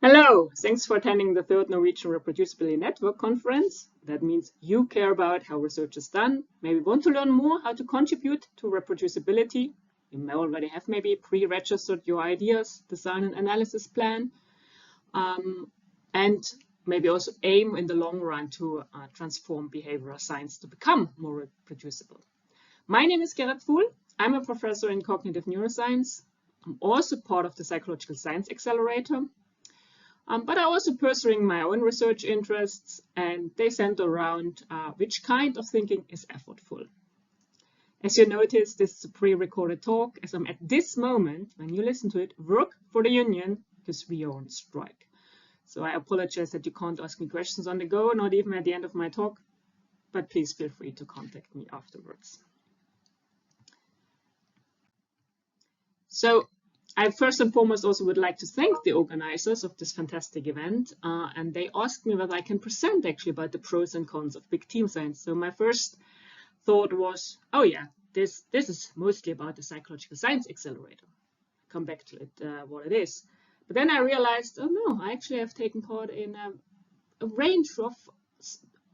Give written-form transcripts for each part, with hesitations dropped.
Hello, thanks for attending the third Norwegian Reproducibility Network conference. That means you care about how research is done, maybe want to learn more how to contribute to reproducibility. You may already have maybe pre-registered your ideas, design an analysis plan, and maybe also aim in the long run to transform behavioral science to become more reproducible. My name is Gerit Pfuhl. I'm a professor in cognitive neuroscience. I'm also part of the Psychological Science Accelerator. But I'm also pursuing my own research interests, and they center around which kind of thinking is effortful. As you notice, this is a pre-recorded talk, as I'm at this moment, when you listen to it, work for the union because we are on strike. So I apologize that you can't ask me questions on the go, not even at the end of my talk, but please feel free to contact me afterwards. So I first and foremost also would like to thank the organizers of this fantastic event, and they asked me whether I can present actually about the pros and cons of big team science. So my first thought was, oh yeah, this is mostly about the Psychological Science Accelerator. I'll come back to it, what it is. But then I realized, oh no, I actually have taken part in a range of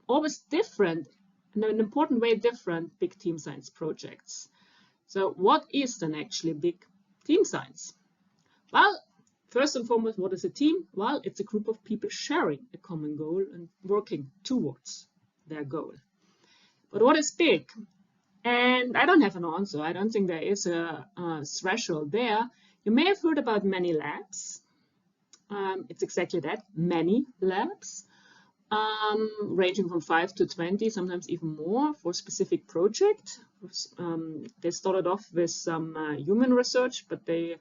always different, in an important way different big team science projects. So what is then actually big team science? Well, first and foremost, what is a team? Well, it's a group of people sharing a common goal and working towards their goal. But what is big? And I don't have an answer. I don't think there is a threshold there. You may have heard about many labs. It's exactly that, many labs, ranging from 5 to 20, sometimes even more for a specific project. They started off with some human research, but they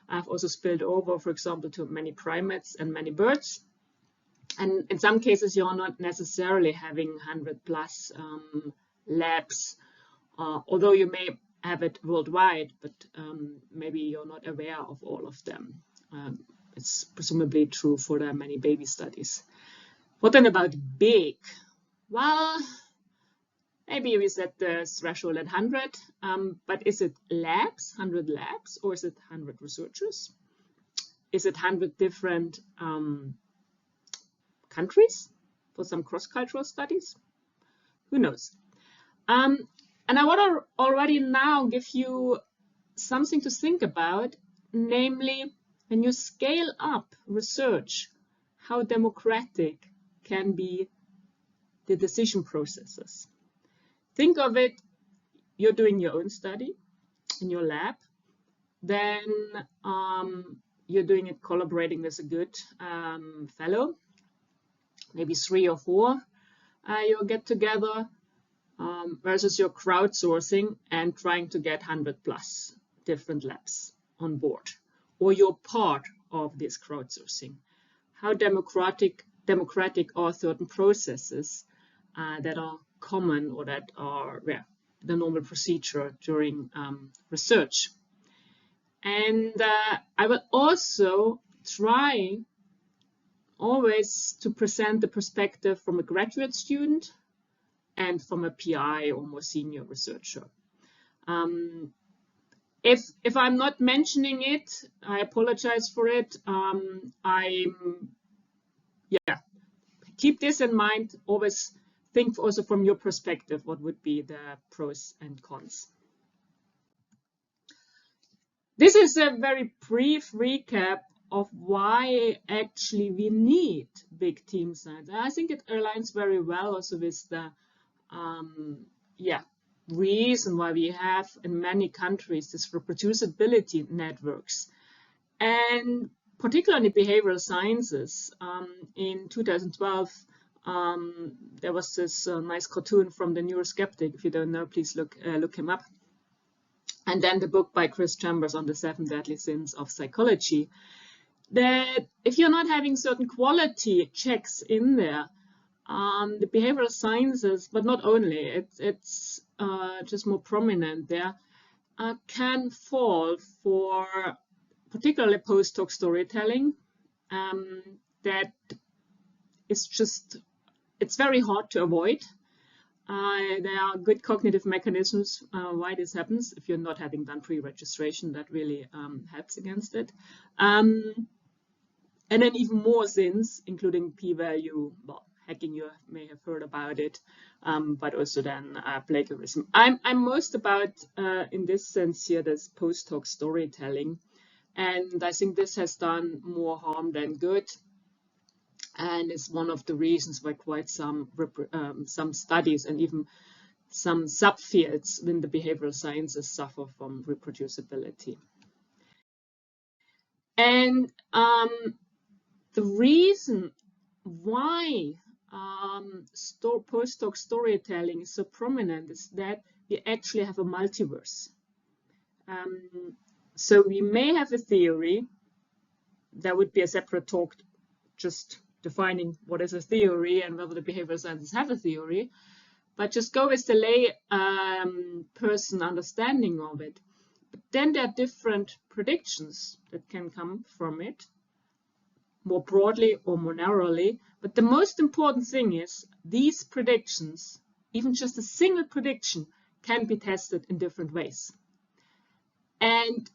have also spilled over, for example, to many primates and many birds. And in some cases, you're not necessarily having 100 plus labs, although you may have it worldwide, but maybe you're not aware of all of them. It's presumably true for the many baby studies. What then about big? Well, maybe we set the threshold at 100, but is it labs, 100 labs, or is it 100 researchers? Is it 100 different countries for some cross-cultural studies? Who knows? And I want to already now give you something to think about, namely, when you scale up research, how democratic can be the decision processes. Think of it, you're doing your own study in your lab, then you're doing it collaborating with a good fellow, maybe 3 or 4 you'll get together, versus your crowdsourcing and trying to get 100 plus different labs on board, or you're part of this crowdsourcing. How democratic are certain processes that are common or that are the normal procedure during research. And I will also try always to present the perspective from a graduate student and from a PI or more senior researcher. If I'm not mentioning it, I apologize for it. Keep this in mind. Always think also from your perspective, what would be the pros and cons. This is a very brief recap of why actually we need big team science. And I think it aligns very well also with the reason why we have in many countries this reproducibility networks. And particularly in behavioral sciences, in 2012, there was this nice cartoon from the Neuroskeptic. If you don't know, please look him up. And then the book by Chris Chambers on the 7 deadly sins of psychology. That if you're not having certain quality checks in there, the behavioral sciences, but not only, it's just more prominent there, can fall for particularly post-hoc storytelling that is just, it's very hard to avoid. There are good cognitive mechanisms why this happens. If you're not having done pre-registration, that really helps against it. And then even more sins, including p-value, well, hacking, you may have heard about it, but also then plagiarism. I'm most about, in this sense here, this post-hoc storytelling. And I think this has done more harm than good. And it's one of the reasons why quite some studies and even some subfields in the behavioral sciences suffer from reproducibility. And the reason why post-hoc storytelling is so prominent is that we actually have a multiverse. So we may have a theory. That would be a separate talk, just defining what is a theory and whether the behavioral sciences have a theory. But just go with the lay person understanding of it. But then there are different predictions that can come from it, more broadly or more narrowly. But the most important thing is these predictions, even just a single prediction, can be tested in different ways. And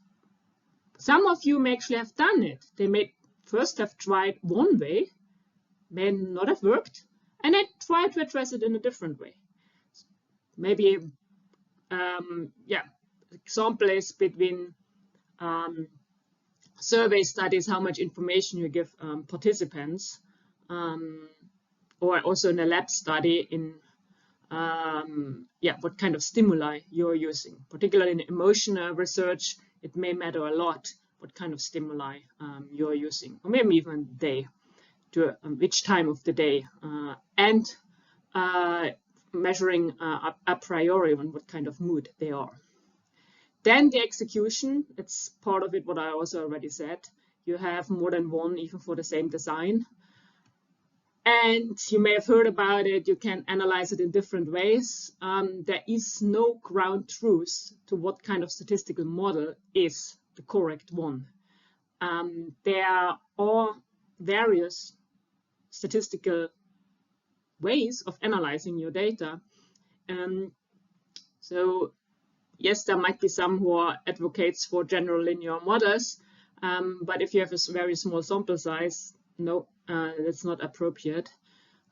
some of you may actually have done it. They may first have tried one way, may not have worked, and then try to address it in a different way. Maybe, example is between survey studies, how much information you give participants, or also in a lab study in what kind of stimuli you're using. Particularly in emotional research, it may matter a lot what kind of stimuli you're using, or maybe even day, to which time of the day, and measuring a priori on what kind of mood they are. Then the execution, it's part of it what I also already said. You have more than one, even for the same design. And you may have heard about it. You can analyze it in different ways. There is no ground truth to what kind of statistical model is the correct one. There are various statistical ways of analyzing your data. So yes, there might be some who are advocates for general linear models, but if you have a very small sample size, no, that's not appropriate.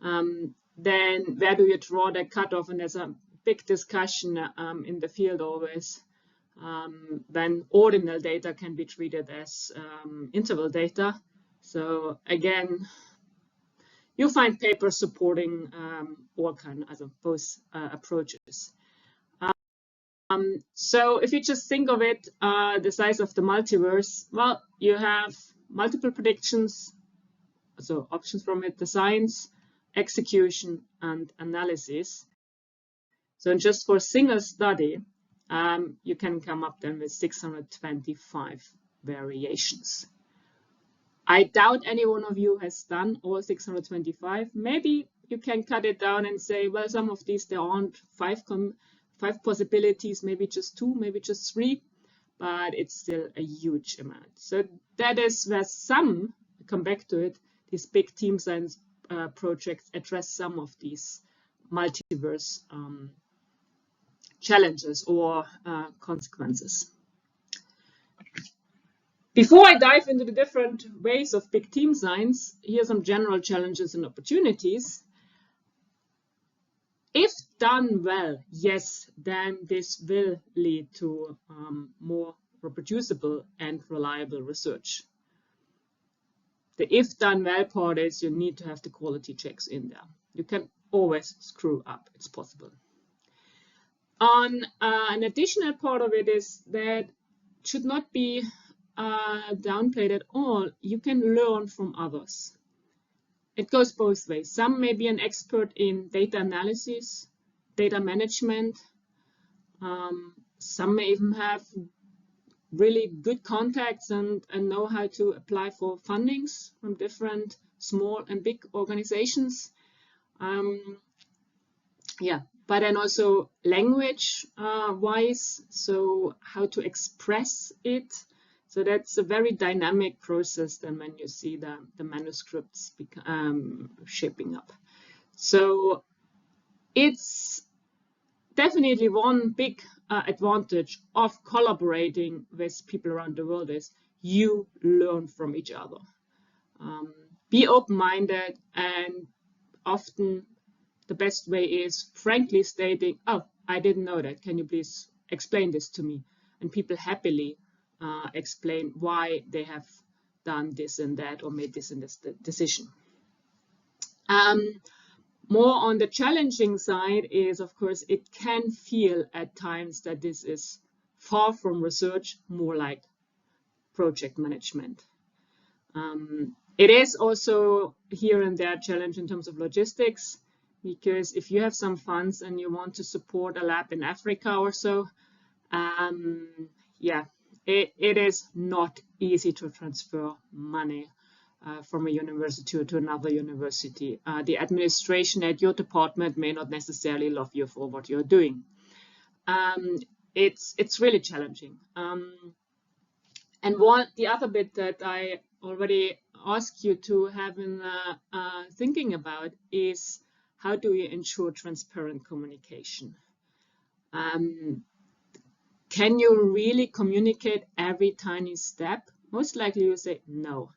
Then where do you draw the cutoff? And there's a big discussion in the field always. Then ordinal data can be treated as interval data. So again, you find papers supporting all kinds of both approaches. So if you just think of it, the size of the multiverse, well, you have multiple predictions, so options from it, designs, execution, and analysis. So just for a single study, you can come up then with 625 variations. I doubt any one of you has done all 625. Maybe you can cut it down and say, well, some of these, there aren't five possibilities, maybe just two, maybe just three, but it's still a huge amount. So that is where some, come back to it, these big team science projects address some of these multiverse challenges or consequences. Before I dive into the different ways of big team science, here are some general challenges and opportunities. If done well, yes, then this will lead to more reproducible and reliable research. The if done well part is you need to have the quality checks in there. You can always screw up, it's possible. An additional part of it is that should not be downplayed at all. You can learn from others. It goes both ways. Some may be an expert in data analysis, data management. Some may even have really good contacts and know how to apply for fundings from different small and big organizations. But then also language wise, so how to express it. So that's a very dynamic process then when you see the manuscripts shaping up. So it's definitely one big advantage of collaborating with people around the world is you learn from each other. Be open-minded, and often the best way is frankly stating, oh, I didn't know that. Can you please explain this to me? And people happily explain why they have done this and that or made this and this decision. More on the challenging side is, of course, it can feel at times that this is far from research, more like project management. It is also here and there a challenge in terms of logistics, because if you have some funds and you want to support a lab in Africa or so, yeah, it is not easy to transfer money from a university to another university. The administration at your department may not necessarily love you for what you're doing. It's really challenging. And the other bit that I already asked you to have in thinking about is, how do you ensure transparent communication? Can you really communicate every tiny step? Most likely you say no.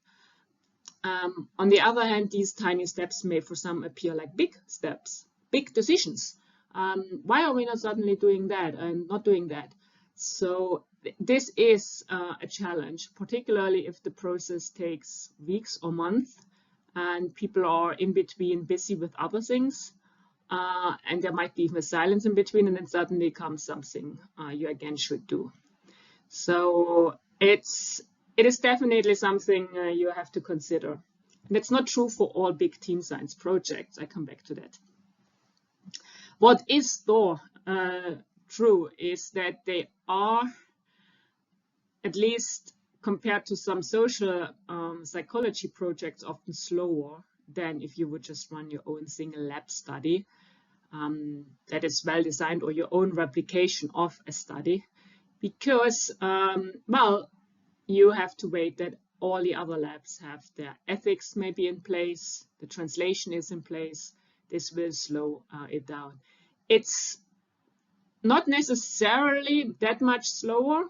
On the other hand, these tiny steps may for some appear like big steps, big decisions. Why are we not suddenly doing that and not doing that? So this is a challenge, particularly if the process takes weeks or months and people are in between busy with other things, and there might be even silence in between, and then suddenly comes something you again should do. So it is definitely something you have to consider. And it's not true for all big team science projects. I come back to that. What is though true is that they are, at least compared to some social psychology projects, often slower than if you would just run your own single lab study that is well designed, or your own replication of a study, because, well, you have to wait that all the other labs have their ethics maybe in place, the translation is in place. This will slow it down. It's not necessarily that much slower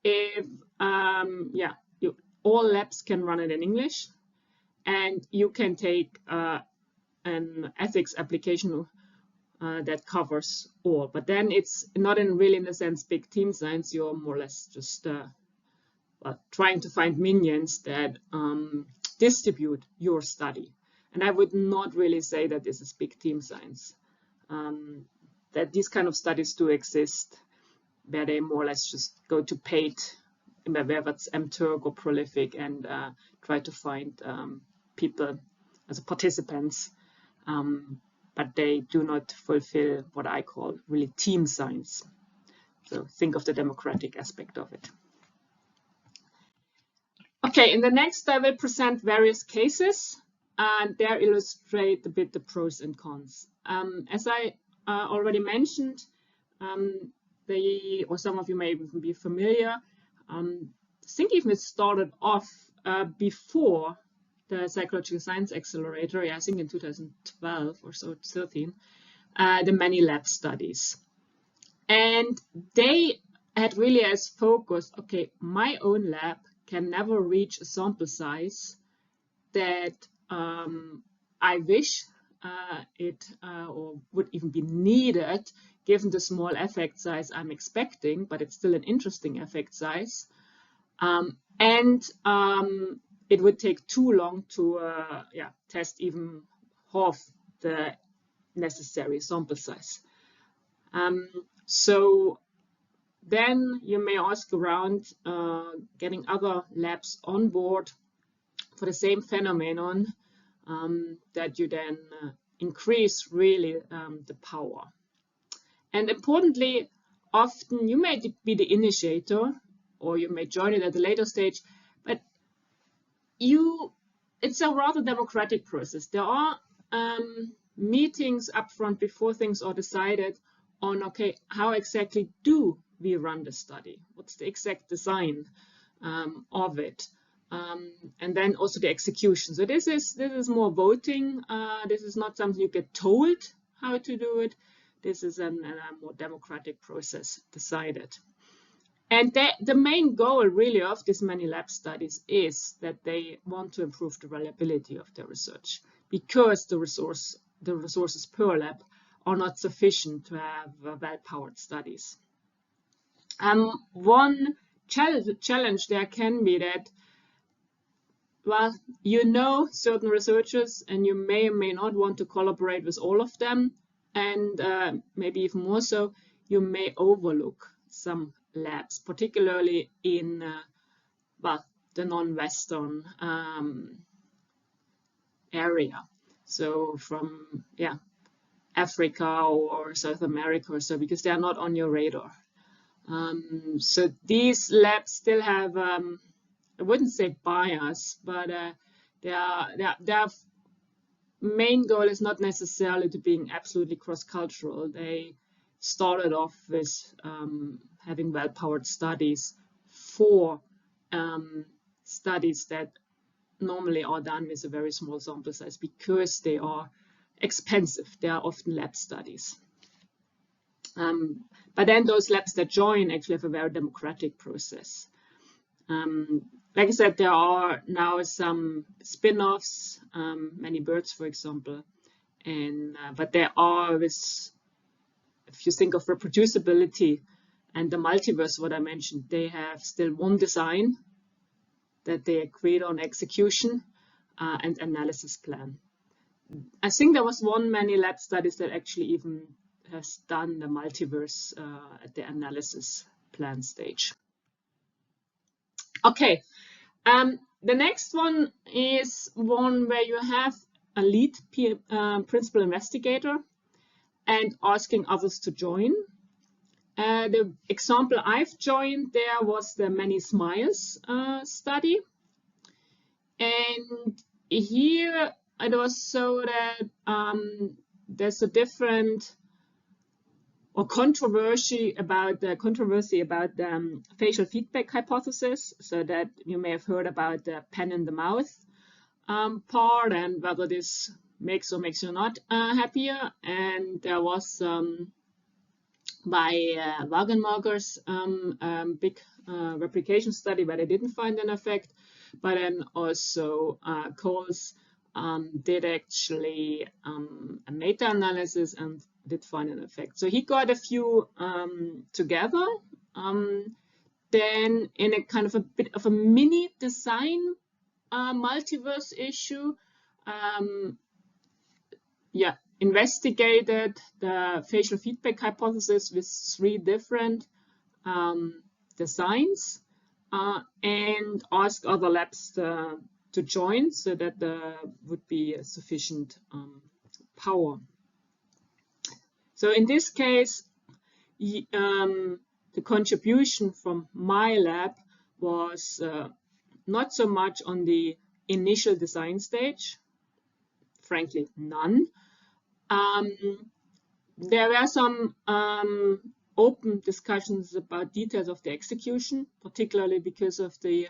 if all labs can run it in English, and you can take an ethics application that covers all. But then it's not really in the sense big team science. You're more or less just trying to find minions that distribute your study. And I would not really say that this is big team science. That these kind of studies do exist, where they more or less just go to paid, whether it's MTurk or Prolific, and try to find people as participants, but they do not fulfill what I call really team science. So think of the democratic aspect of it. Okay, in the next I will present various cases, and there illustrate a bit the pros and cons. As I already mentioned, or some of you may even be familiar, ThinkEven started off before the Psychological Science Accelerator, I think in 2012 or so, 13, the many lab studies. And they had really as focus, okay, my own lab can never reach a sample size that I wish it or would even be needed, given the small effect size I'm expecting, but it's still an interesting effect size. It would take too long to test even half the necessary sample size. So then you may ask around getting other labs on board for the same phenomenon, that you then increase really the power. And importantly, often you may be the initiator, or you may join it at a later stage, but it's a rather democratic process. There are meetings up front before things are decided on, okay, how exactly do we run the study? What's the exact design of it? And then also the execution. So this is more voting. This is not something you get told how to do it. This is a more democratic process decided. And the main goal really of these many lab studies is that they want to improve the reliability of their research, because the resources per lab are not sufficient to have well-powered studies. One challenge there can be that, well, you know certain researchers and you may or may not want to collaborate with all of them, and maybe even more so, you may overlook some labs, particularly in well, the non-Western area. So from Africa or South America or so, because they are not on your radar. So these labs still have, I wouldn't say bias, but their main goal is not necessarily to being absolutely cross-cultural. They started off with having well-powered studies for studies that normally are done with a very small sample size, because they are expensive. They are often lab studies. But then those labs that join actually have a very democratic process. Like I said, there are now some spin-offs, Many Birds, for example, and but there are, with, if you think of reproducibility and the multiverse, what I mentioned, they have still one design that they agreed on execution and analysis plan. I think there was one Many lab studies that actually even has done the multiverse at the analysis plan stage. Okay, the next one is one where you have a lead principal investigator and asking others to join. The example I've joined there was the Many Smiles study. And here it was so that there's a different controversy about the facial feedback hypothesis. So that you may have heard about the pen in the mouth part, and whether this makes or makes you not happier. And there was by Wagenmarker's big replication study where they didn't find an effect, but then also Coles did actually a meta-analysis and did find an effect. So he got a few together. Then in a kind of a bit of a mini design multiverse issue, investigated the facial feedback hypothesis with 3 different designs and asked other labs to join so that there would be sufficient power. So in this case, the contribution from my lab was not so much on the initial design stage, frankly, none. There were some open discussions about details of the execution, particularly because of the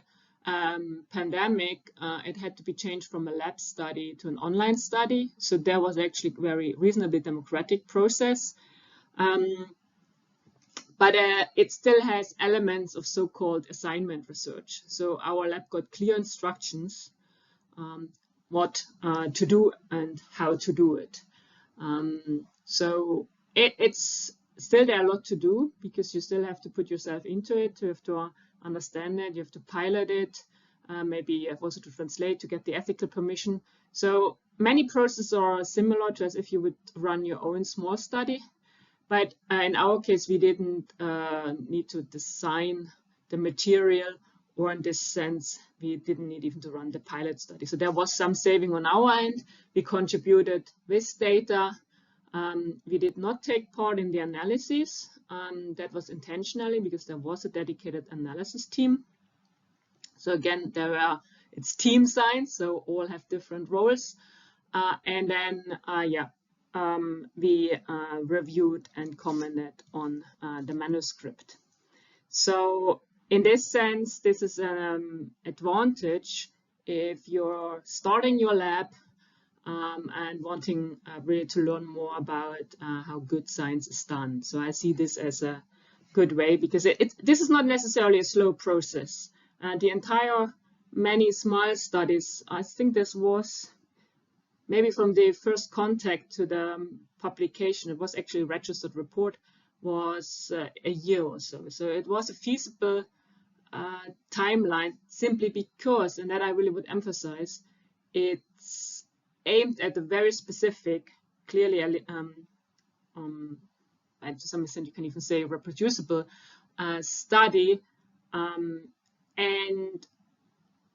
pandemic. It had to be changed from a lab study to an online study. So there was actually a very reasonably democratic process. But it still has elements of so-called assignment research. So our lab got clear instructions what to do and how to do it. So it's still there a lot to do, because you still have to put yourself into it, you have to understand it, you have to pilot it, maybe you have also to translate to get the ethical permission. So many processes are similar to as if you would run your own small study. But in our case, we didn't need to design the material, or in this sense, we didn't need even to run the pilot study. So there was some saving on our end. We contributed with data. We did not take part in the analysis. That was intentionally because there was a dedicated analysis team. So again, it's team science, so all have different roles. And then, we reviewed and commented on the manuscript. So in this sense, this is an advantage if you're starting your lab and wanting really to learn more about how good science is done. So I see this as a good way, because this is not necessarily a slow process. The entire many small studies, I think this was maybe from the first contact to the publication, it was actually a registered report, was a year or so. So it was a feasible timeline, simply because, and that I really would emphasize, it's aimed at a very specific, clearly, and to some extent you can even say reproducible study, and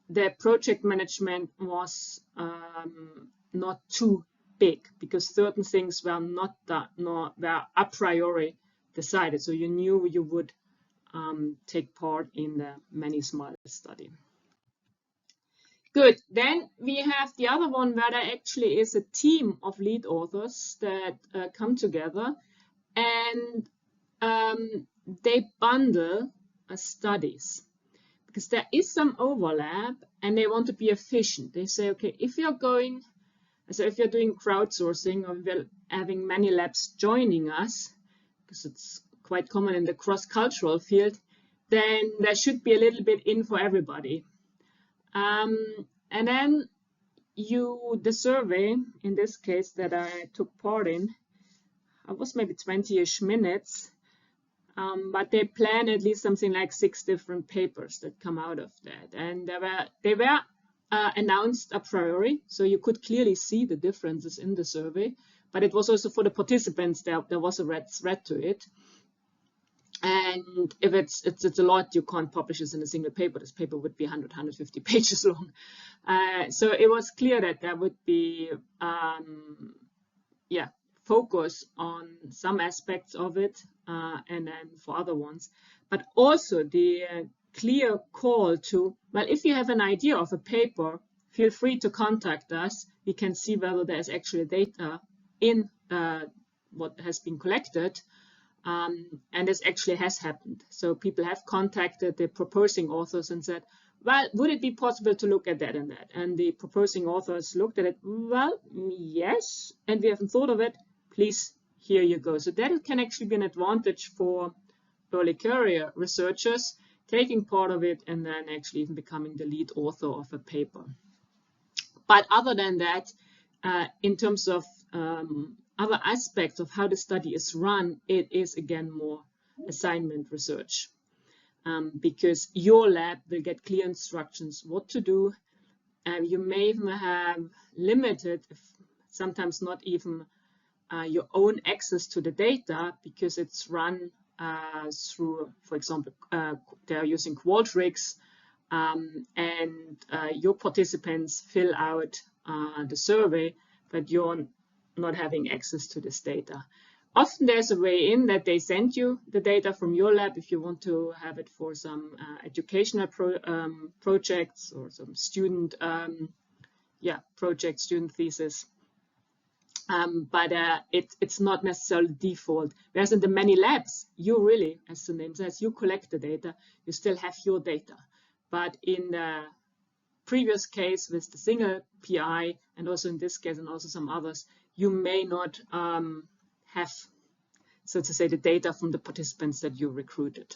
the project management was not too big, because certain things were were a priori decided, so you knew you would take part in the many small study. Good. Then we have the other one where there actually is a team of lead authors that come together, and they bundle studies, because there is some overlap and they want to be efficient. They say, okay, if you're doing crowdsourcing, or we're having many labs joining us, because it's quite common in the cross-cultural field, then there should be a little bit in for everybody. And then the survey, in this case that I took part in, it was maybe 20-ish minutes, but they plan at least something like 6 different papers that come out of that. And they were announced a priori, so you could clearly see the differences in the survey, but it was also for the participants, there was a red thread to it. And if it's a lot, you can't publish this in a single paper. This paper would be 150 pages long. So it was clear that there would be, focus on some aspects of it, and then for other ones. But also the clear call to, well, if you have an idea of a paper, feel free to contact us. We can see whether there's actually data in what has been collected. And this actually has happened. So people have contacted the proposing authors and said, well, would it be possible to look at that and that? And the proposing authors looked at it, well, yes, and we haven't thought of it. Please, here you go. So that can actually be an advantage for early career researchers, taking part of it and then actually even becoming the lead author of a paper. But other than that, in terms of other aspects of how the study is run, it is again more assignment research, because your lab will get clear instructions what to do. You may even have limited, sometimes not even your own access to the data, because it's run through, for example, they're using Qualtrics, and your participants fill out the survey, but you're not having access to this data. Often there's a way in that they send you the data from your lab if you want to have it for some educational projects or some student project, student thesis. But it's not necessarily default. Whereas in the many labs, you really, as the name says, you collect the data, you still have your data. But in the previous case with the single PI, and also in this case and also some others, you may not have, so to say, the data from the participants that you recruited.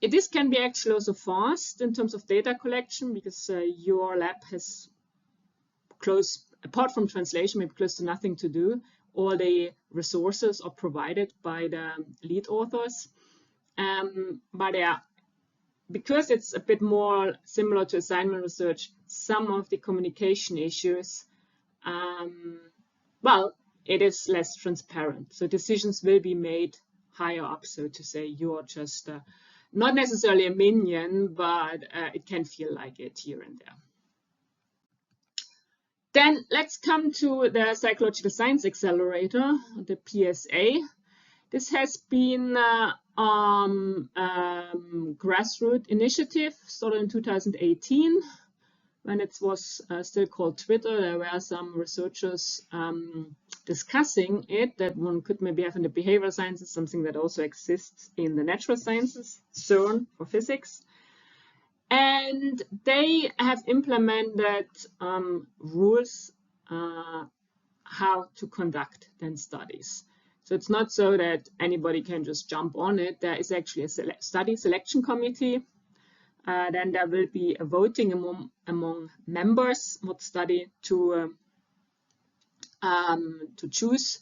This can be actually also fast in terms of data collection, because your lab has apart from translation, maybe close to nothing to do. All the resources are provided by the lead authors. But because it's a bit more similar to assignment research, some of the communication issues, well, it is less transparent. So decisions will be made higher up, so to say. You're just not necessarily a minion, but it can feel like it here and there. Then let's come to the Psychological Science Accelerator, the PSA. This has been a grassroots initiative started in 2018 when it was still called Twitter. There were some researchers discussing it, that one could maybe have in the behavioral sciences, something that also exists in the natural sciences, CERN for physics. And they have implemented rules how to conduct then studies. So it's not so that anybody can just jump on it. There is actually a study selection committee. Then there will be a voting among members what study to choose.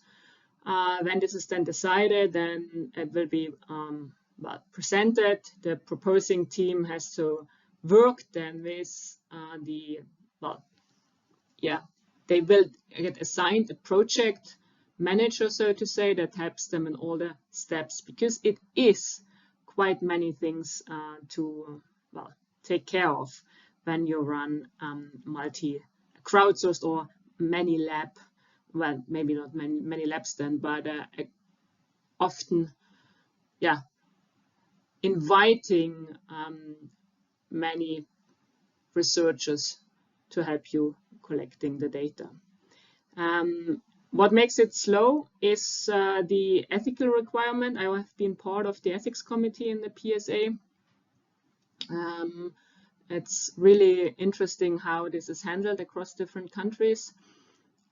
When this is then decided, then it will be presented. The proposing team has to work then with they will get assigned a project manager, so to say, that helps them in all the steps, because it is quite many things to take care of when you run multi-crowdsourced or many lab, well, maybe not many labs then, but often, inviting many researchers to help you collecting the data. What makes it slow is the ethical requirement. I have been part of the ethics committee in the PSA. It's really interesting how this is handled across different countries.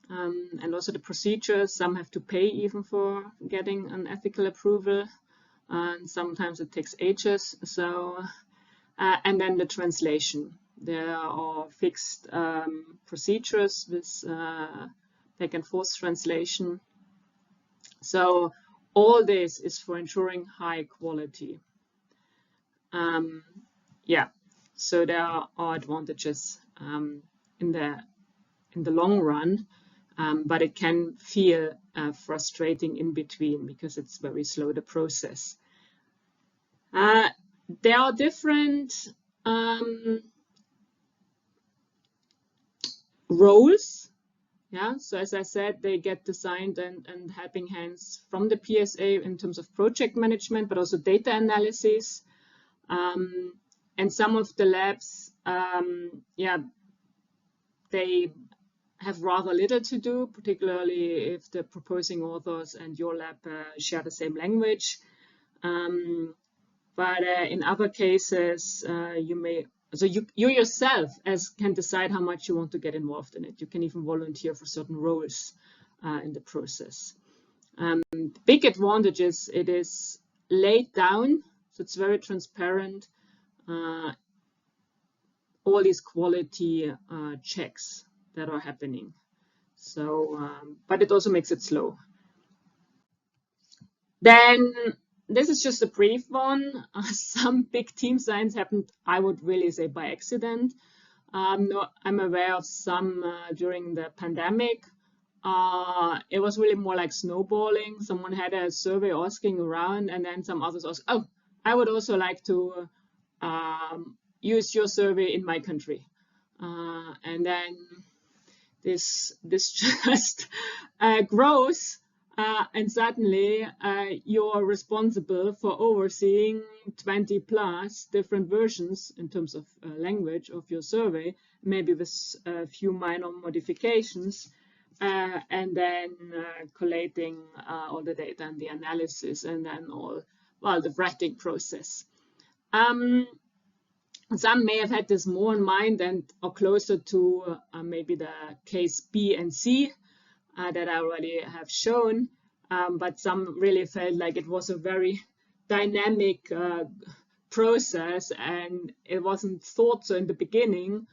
And also the procedures, some have to pay even for getting an ethical approval, and sometimes it takes ages. So, and then the translation. There are fixed procedures with back and forth translation. So all this is for ensuring high quality. So there are advantages in the long run, but it can feel frustrating in between because it's very slow, the process. There are different roles. So as I said, they get designed and helping hands from the PSA in terms of project management, but also data analysis. And some of the labs, they have rather little to do, particularly if the proposing authors and your lab share the same language. But in other cases, you yourself can decide how much you want to get involved in it. You can even volunteer for certain roles in the process. The big advantage is it is laid down, so it's very transparent. All these quality checks that are happening. So, but it also makes it slow. Then this is just a brief one. Some big team science happened, I would really say, by accident. No, I'm aware of some during the pandemic. It was really more like snowballing. Someone had a survey asking around, and then some others asked, oh, I would also like to use your survey in my country. And then this just grows. And suddenly you're responsible for overseeing 20 plus different versions in terms of language of your survey, maybe with a few minor modifications, and then collating all the data and the analysis, and then the writing process. Some may have had this more in mind and are closer to maybe the case B and C that I already have shown, but some really felt like it was a very dynamic process, and it wasn't thought so in the beginning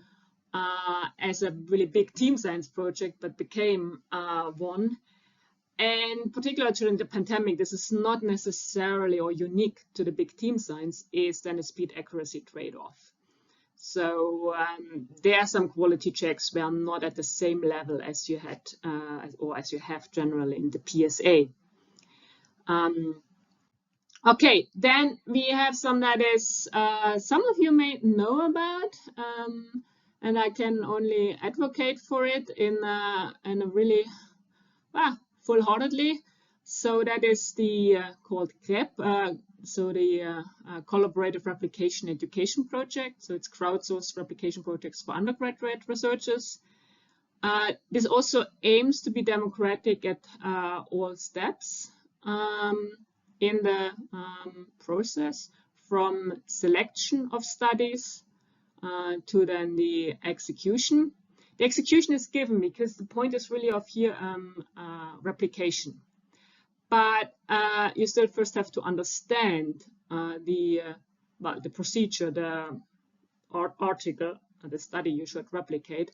as a really big team science project, but became one. And particularly during the pandemic, this is not necessarily or unique to the big team science, is then a speed accuracy trade-off. So there are some quality checks were not at the same level as you had or as you have generally in the PSA. Okay, then we have some that is some of you may know about, and I can only advocate for it in a really full-heartedly. So that is the called CREP, so the Collaborative Replication Education Project. So it's crowdsourced replication projects for undergraduate researchers. This also aims to be democratic at all steps in the process, from selection of studies to then the execution. The execution is given because the point is really of here replication. but you still first have to understand the procedure, the article, the study you should replicate.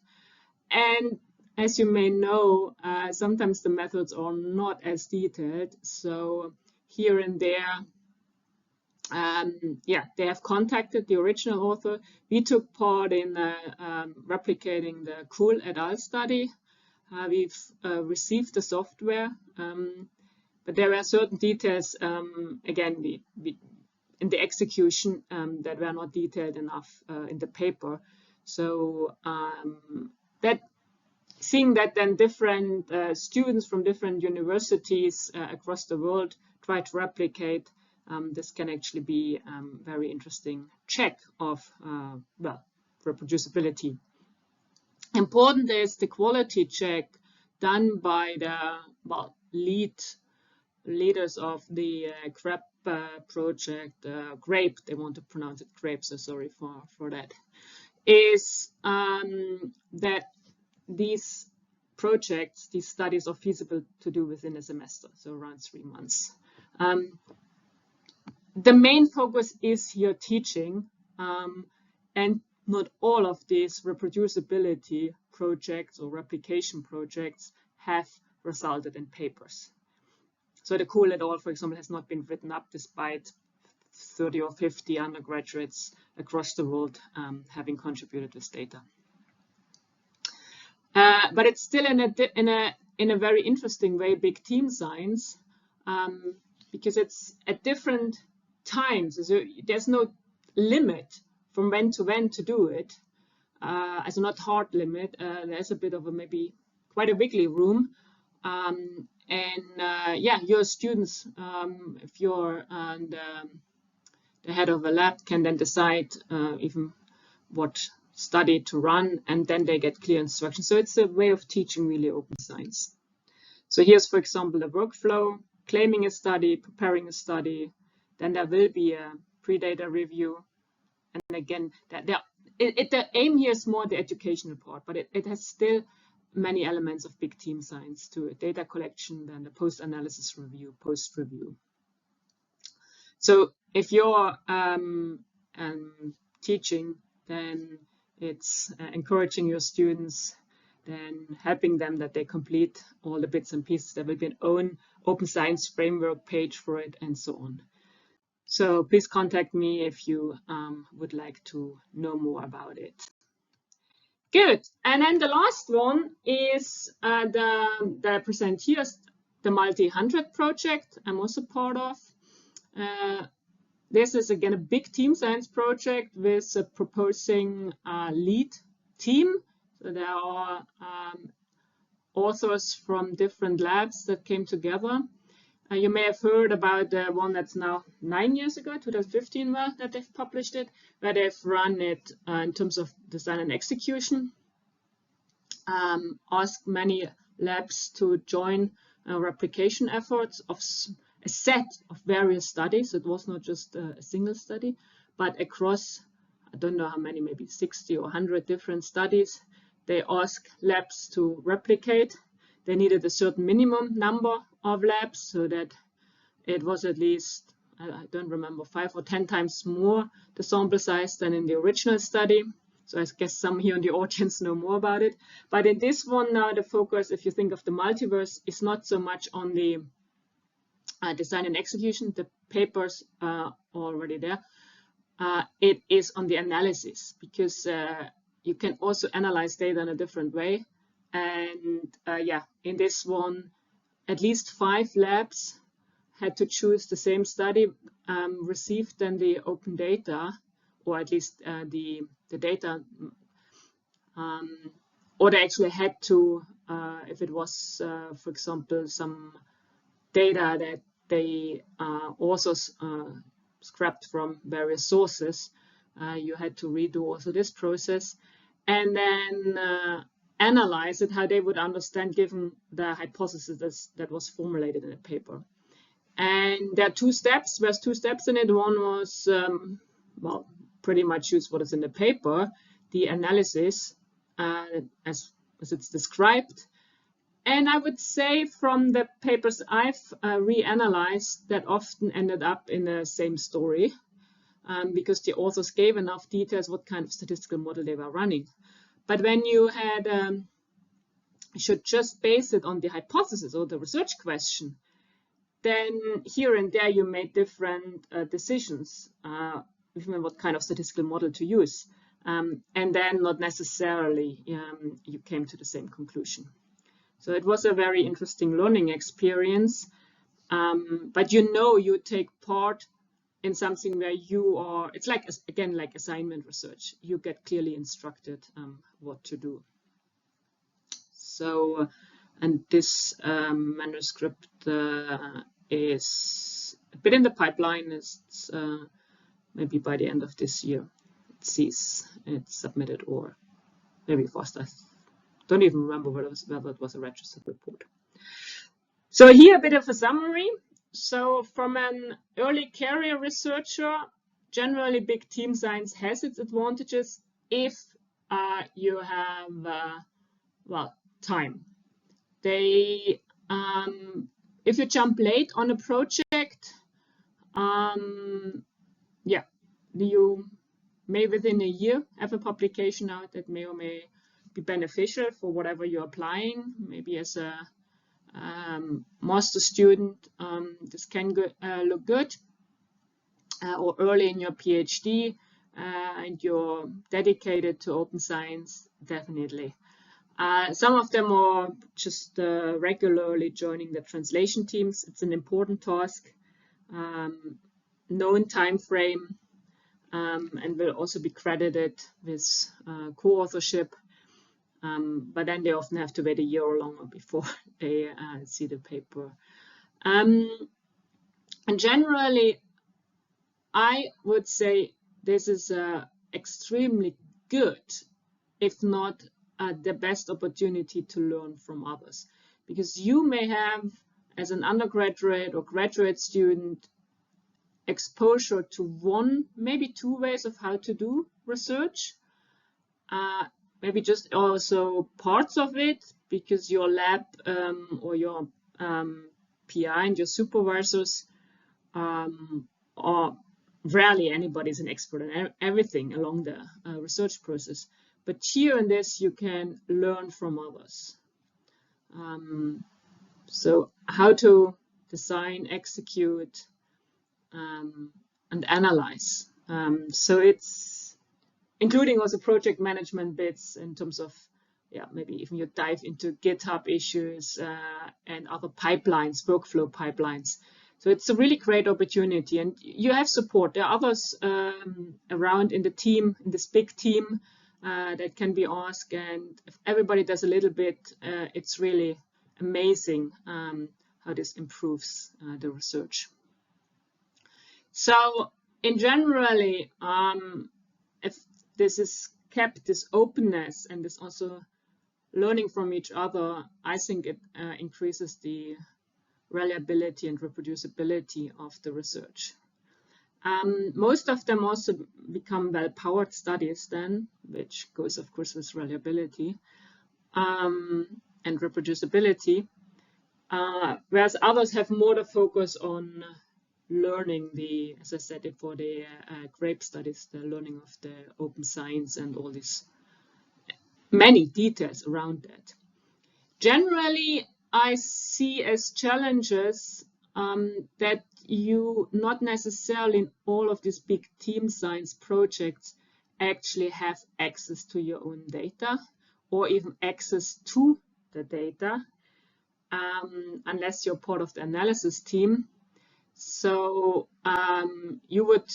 And as you may know, sometimes the methods are not as detailed. So here and there, they have contacted the original author. We took part in replicating the Pfuhl et al. Study. We've received the software, but there are certain details, again, in the execution that were not detailed enough in the paper. So seeing that then different students from different universities across the world try to replicate, this can actually be a very interesting check of reproducibility. Important is the quality check done by the leaders of the GREP project, GRAPE, they want to pronounce it GRAPE, so sorry for that, is that these projects, these studies are feasible to do within a semester, so around 3 months. The main focus is here teaching, and not all of these reproducibility projects or replication projects have resulted in papers. So the Pfuhl et al., for example, has not been written up despite 30 or 50 undergraduates across the world having contributed with data. But it's still in a very interesting way big team science, because it's at different times. So there's no limit from when to do it, as not hard limit. There's a bit of maybe quite a wiggly room, your students, if you're the head of a lab, can then decide even what study to run, and then they get clear instructions. So it's a way of teaching really open science. So here's, for example, the workflow: claiming a study, preparing a study, then there will be a pre-data review. And again, the aim here is more the educational part, but it has still many elements of big team science to it: data collection, then the post-analysis review, post-review. So if you're teaching, then it's encouraging your students, then helping them that they complete all the bits and pieces. There will be an own open science framework page for it, and so on. So please contact me if you would like to know more about it. Good. And then the last one is that I present here, the Multi-100 project I'm also part of. This is again a big team science project with a proposing lead team. So there are authors from different labs that came together. You may have heard about the one that's now 9 years ago, 2015, that they've published it, where they've run it in terms of design and execution. Asked many labs to join replication efforts of a set of various studies. It was not just a single study, but across, I don't know how many, maybe 60 or 100 different studies. They asked labs to replicate. They needed a certain minimum number of labs so that it was at least, I don't remember, 5 or 10 times more the sample size than in the original study. So I guess some here in the audience know more about it. But in this one now, the focus, if you think of the multiverse, is not so much on the design and execution. The papers are already there. It is on the analysis, because you can also analyze data in a different way. And in this one, at least 5 labs had to choose the same study, received then the open data, or at least the data, or they actually had to, if it was, for example, some data that they also scrapped from various sources, you had to redo also this process, and then analyze it how they would understand given the hypothesis that was formulated in the paper. And there are 2 steps. There's 2 steps in it. One was, pretty much use what is in the paper, the analysis as it's described. And I would say from the papers I've reanalyzed, that often ended up in the same story, because the authors gave enough details what kind of statistical model they were running. But when you had should just base it on the hypothesis or the research question, then here and there you made different decisions, even what kind of statistical model to use. And then not necessarily you came to the same conclusion. So it was a very interesting learning experience. But you take part in something where you are, it's like, again, like assignment research. You get clearly instructed what to do. So, and this manuscript is a bit in the pipeline. It's maybe by the end of this year it sees it's submitted, or maybe faster. Don't even remember whether it was a registered report. So here a bit of a summary. So from an early career researcher, generally big team science has its advantages if you have well, time. If you jump late on a project, yeah, you may within a year have a publication out that may or may be beneficial for whatever you're applying. Maybe as a master student, this can look good, or early in your PhD, and you're dedicated to open science, definitely. Some of them are just regularly joining the translation teams. It's an important task, known time frame, and will also be credited with co-authorship. But then they often have to wait a year or longer before they see the paper. And generally, I would say this is extremely good, if not the best opportunity to learn from others. Because you may have, as an undergraduate or graduate student, exposure to one, maybe two ways of how to do research. Maybe just also parts of it, because your lab or your PI and your supervisors are rarely anybody's an expert in everything along the research process. But here in this, you can learn from others. So how to design, execute, and analyze. So it's including also project management bits in terms of, yeah, maybe even you dive into GitHub issues and other pipelines, workflow pipelines. So it's a really great opportunity, and you have support. There are others around in the team, in this big team, that can be asked, and if everybody does a little bit, it's really amazing how this improves the research. So in generally, if this is kept, this openness and this also learning from each other, I think it increases the reliability and reproducibility of the research. Most of them also become well-powered studies then, which goes, of course, with reliability and reproducibility, whereas others have more to focus on learning the, as I said, for the GRAPE studies, the learning of the open science and all these many details around that. Generally, I see as challenges that you not necessarily in all of these big team science projects actually have access to your own data or even access to the data unless you're part of the analysis team. So you would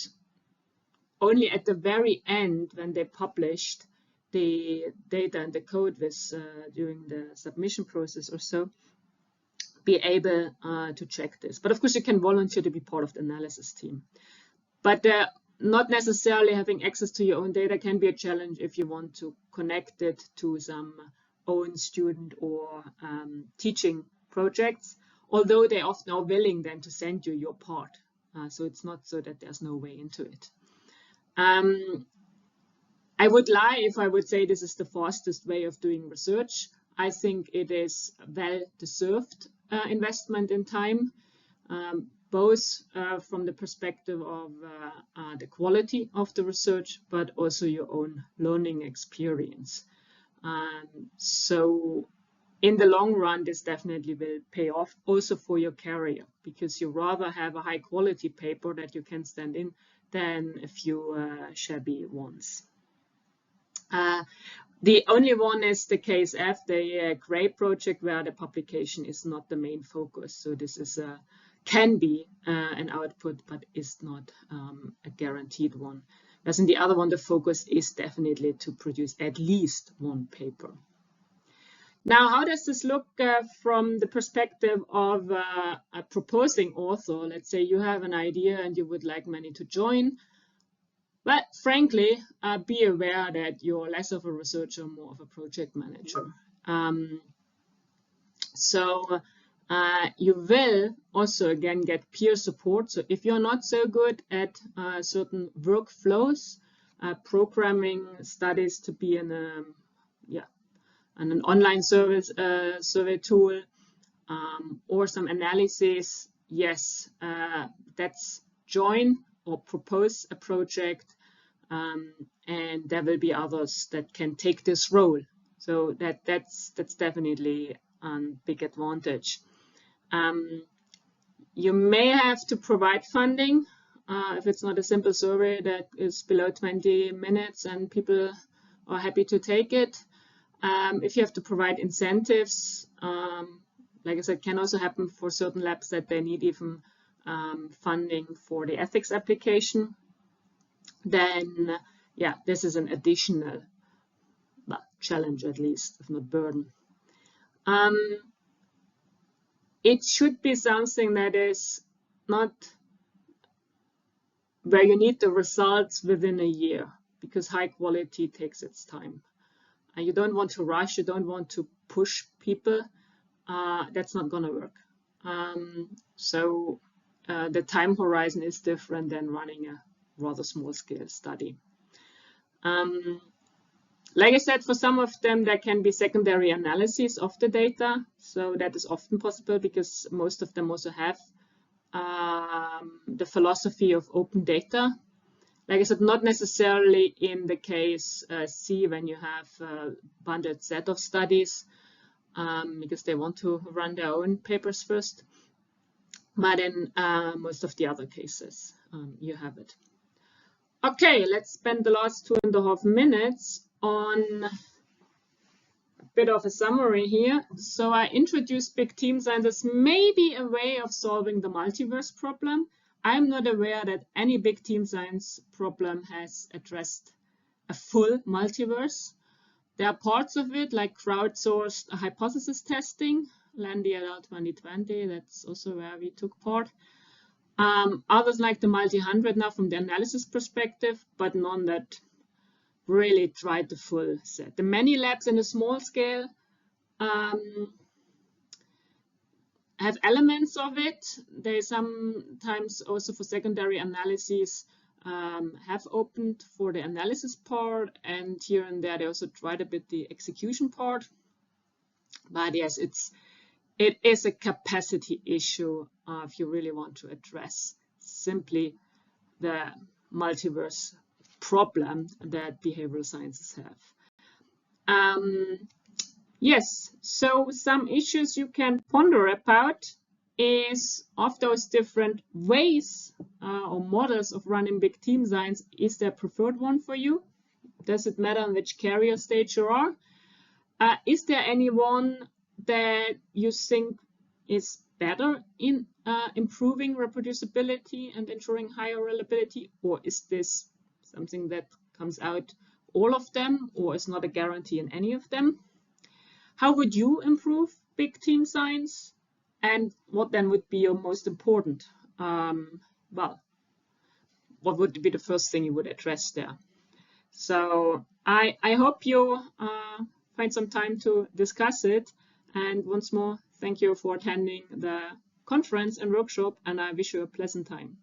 only at the very end, when they published the data and the code with during the submission process or so, be able to check this. But of course, you can volunteer to be part of the analysis team. But not necessarily having access to your own data can be a challenge if you want to connect it to some own student or teaching projects, although they often are willing then to send you your part. So it's not so that there's no way into it. I would lie if I would say this is the fastest way of doing research. I think it is well-deserved investment in time, both from the perspective of the quality of the research, but also your own learning experience. So in the long run, this definitely will pay off also for your career, because you rather have a high quality paper that you can stand in than a few shabby ones. The only one is the case F, the gray project, where the publication is not the main focus. So this is can be an output, but is not a guaranteed one. Whereas in the other one, the focus is definitely to produce at least one paper. Now, how does this look from the perspective of a proposing author? Let's say you have an idea and you would like many to join. But frankly, be aware that you're less of a researcher, more of a project manager. So you will also, again, get peer support. So if you're not so good at certain workflows, programming studies to be in a, and an online survey tool, or some analysis, yes, that's join or propose a project, and there will be others that can take this role. So that's definitely a big advantage. You may have to provide funding if it's not a simple survey that is below 20 minutes and people are happy to take it. If you have to provide incentives, like I said, can also happen for certain labs that they need even funding for the ethics application. Then, yeah, this is an additional challenge, at least, if not burden. It should be something that is not where you need the results within a year, because high quality takes its time. And you don't want to rush, you don't want to push people. That's not going to work. So the time horizon is different than running a rather small scale study. Like I said, for some of them, there can be secondary analysis of the data. So that is often possible because most of them also have the philosophy of open data. Like I said, not necessarily in the case C when you have a bundled set of studies, because they want to run their own papers first. But in most of the other cases, you have it. Okay, let's spend the last 2.5 minutes on a bit of a summary here. So I introduced big team science as maybe a way of solving the multiverse problem. I'm not aware that any big team science problem has addressed a full multiverse. There are parts of it, like crowdsourced hypothesis testing, Landy et al. 2020, that's also where we took part. Others like the multi-100 now from the analysis perspective, but none that really tried the full set. The many labs in a small scale have elements of it. They sometimes also for secondary analyses have opened for the analysis part, and here and there they also tried a bit the execution part. But yes, it is a capacity issue if you really want to address simply the multiverse problem that behavioral sciences have. Yes, so some issues you can ponder about is, of those different ways or models of running big team science, is there a preferred one for you? Does it matter on which career stage you are? Is there any one that you think is better in improving reproducibility and ensuring higher reliability, or is this something that comes out all of them, or is not a guarantee in any of them? How would you improve big team science, and what then would be your most important? Well, what would be the first thing you would address there? So I hope you find some time to discuss it. And once more, thank you for attending the conference and workshop, and I wish you a pleasant time.